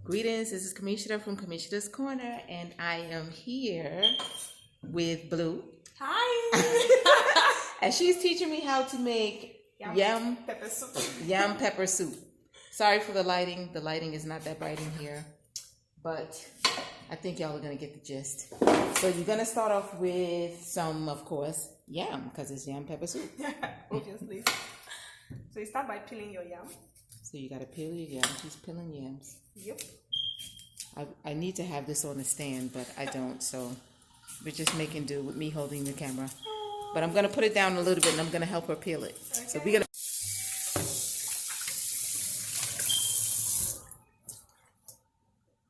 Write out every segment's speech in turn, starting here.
Greetings, this is Kamishita from Kamishita's Corner, and I am here with Blue. Hi! And she's teaching me how to make yam pepper soup. Yam pepper soup. Sorry for the lighting. The lighting is not that bright in here, but I think y'all are going to get the gist. So you're going to start off with some, of course, yam, because it's yam pepper soup. Obviously. So you start by peeling your yam. So you got to peel your yam. She's peeling yams. Yep. I need to have this on the stand, but I don't, so we're just making do with me holding the camera. But I'm going to put it down a little bit, and I'm going to help her peel it. Okay. So we're going to...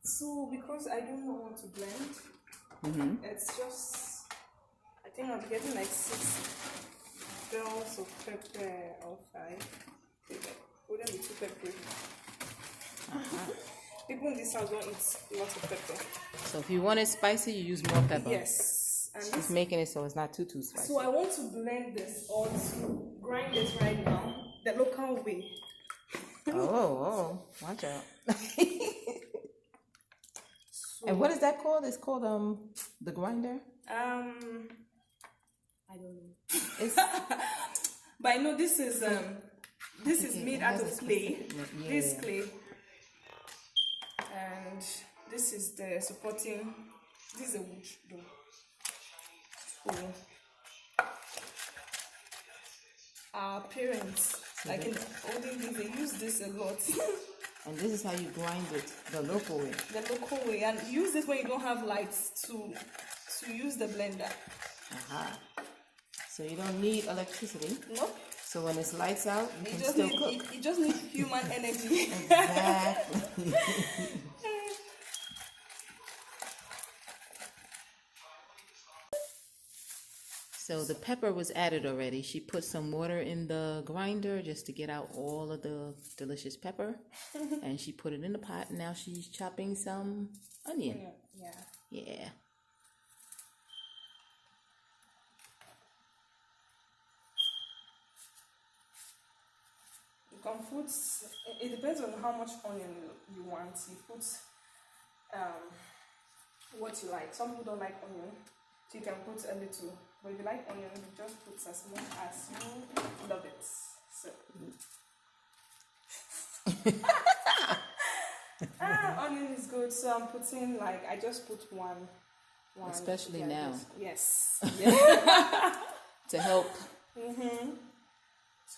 So because I don't know how to blend, it's just, I think I'm getting like 6 bells of pepper or 5. Wouldn't be too peppery. People in this house don't eat lots of pepper. So if you want it spicy, you use more pepper. Yes. And she's making it so it's not too spicy. So I want to blend this or to grind this right now the local way. Watch out. And what is that called? It's called the grinder? I don't know. It's but I know this is made out of clay. Yeah. This clay. And this is the supporting, this is a wood though. So our parents, like in the olden days, they use this a lot. And this is how you grind it, the local way. The local way, and use this when you don't have lights to use the blender. So you don't need electricity. Nope. So when it's lights out, you can still cook. You just need human energy. Exactly. So the pepper was added already. She put some water in the grinder just to get out all of the delicious pepper. And she put it in the pot, and now she's chopping some onion. Yeah. You can put, it depends on how much onion you want. You put what you like. Some people don't like onion, so you can put a little. But if you like onion, you just put as much as you love it. So onion is good, so I'm putting like, I just put one. Especially now. Yes. To help. To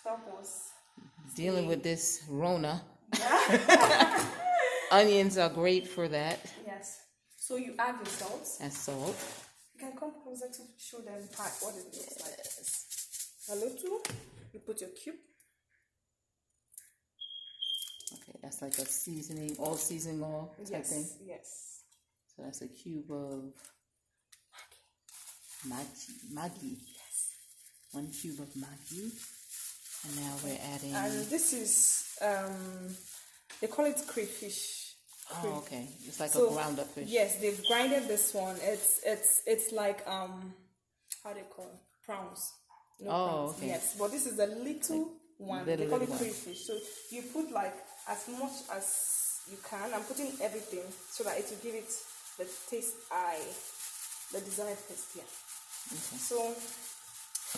help us. Dealing with this Rona. Onions are great for that. Yes. So you add your salt. And salt. You can come closer to show them what it looks like. A little. You put your cube. Okay, that's like a seasoning, all type thing. Yes. So that's a cube of Maggi. Yes. 1 cube of Maggi. And now we're adding... And this is, they call it crayfish. Oh, okay. It's like a ground up fish. Yes, they've grinded this one. It's like, how do you call it? Prawns. Prawns. Okay. Yes, but this is a little one. They call it crayfish. So you put like as much as you can. I'm putting everything so that it will give it the taste the desired taste here. Okay. So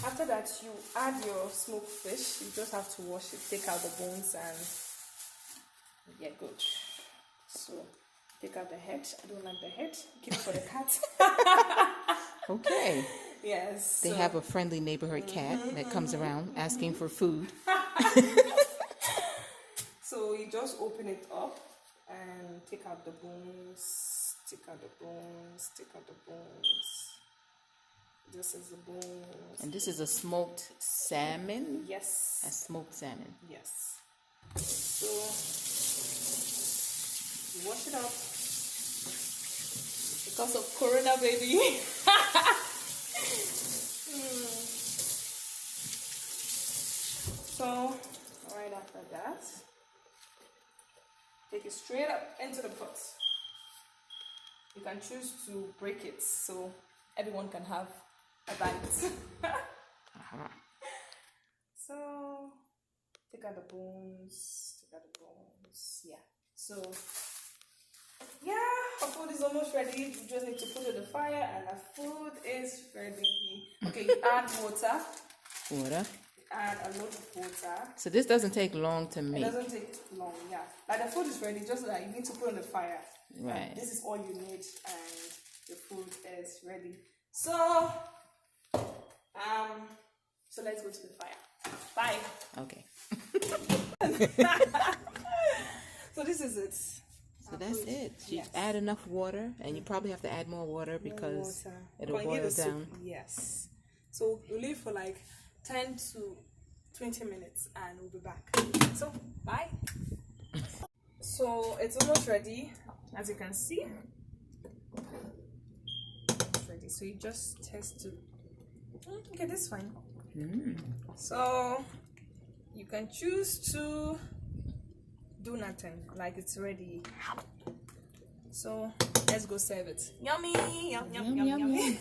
after that, you add your smoked fish. You just have to wash it, take out the bones, and get good. So take out the head. I don't like the head. Keep it for the cat. Okay. Yes. They have a friendly neighborhood cat that comes around asking for food. So you just open it up and take out the bones. Take out the bones. Take out the bones. This is the bones. And this is a smoked salmon? Yes. A smoked salmon. Yes. So you wash it up. Because of Corona, baby. So right after that, take it straight up into the pot. You can choose to break it so everyone can have a bite. So take out the bones. Yeah. So is almost ready. You just need to put it on the fire and our food is ready. Okay, you add water. Water. Add a lot of water. So this doesn't take long to make. It doesn't take long, yeah. Like the food is ready, just like you need to put on the fire. Right. This is all you need and the food is ready. So let's go to the fire. Bye. Okay. So this is it. So that's it. You add enough water, and you probably have to add more water because it'll boil down. Yes. So we'll leave for like 10 to 20 minutes and we'll be back. So, bye. So it's almost ready, as you can see. It's ready. So you just test it. Okay, this is fine. So you can choose to do nothing, like it's ready. So let's go serve it. Yummy, yum, yum, yum, yum.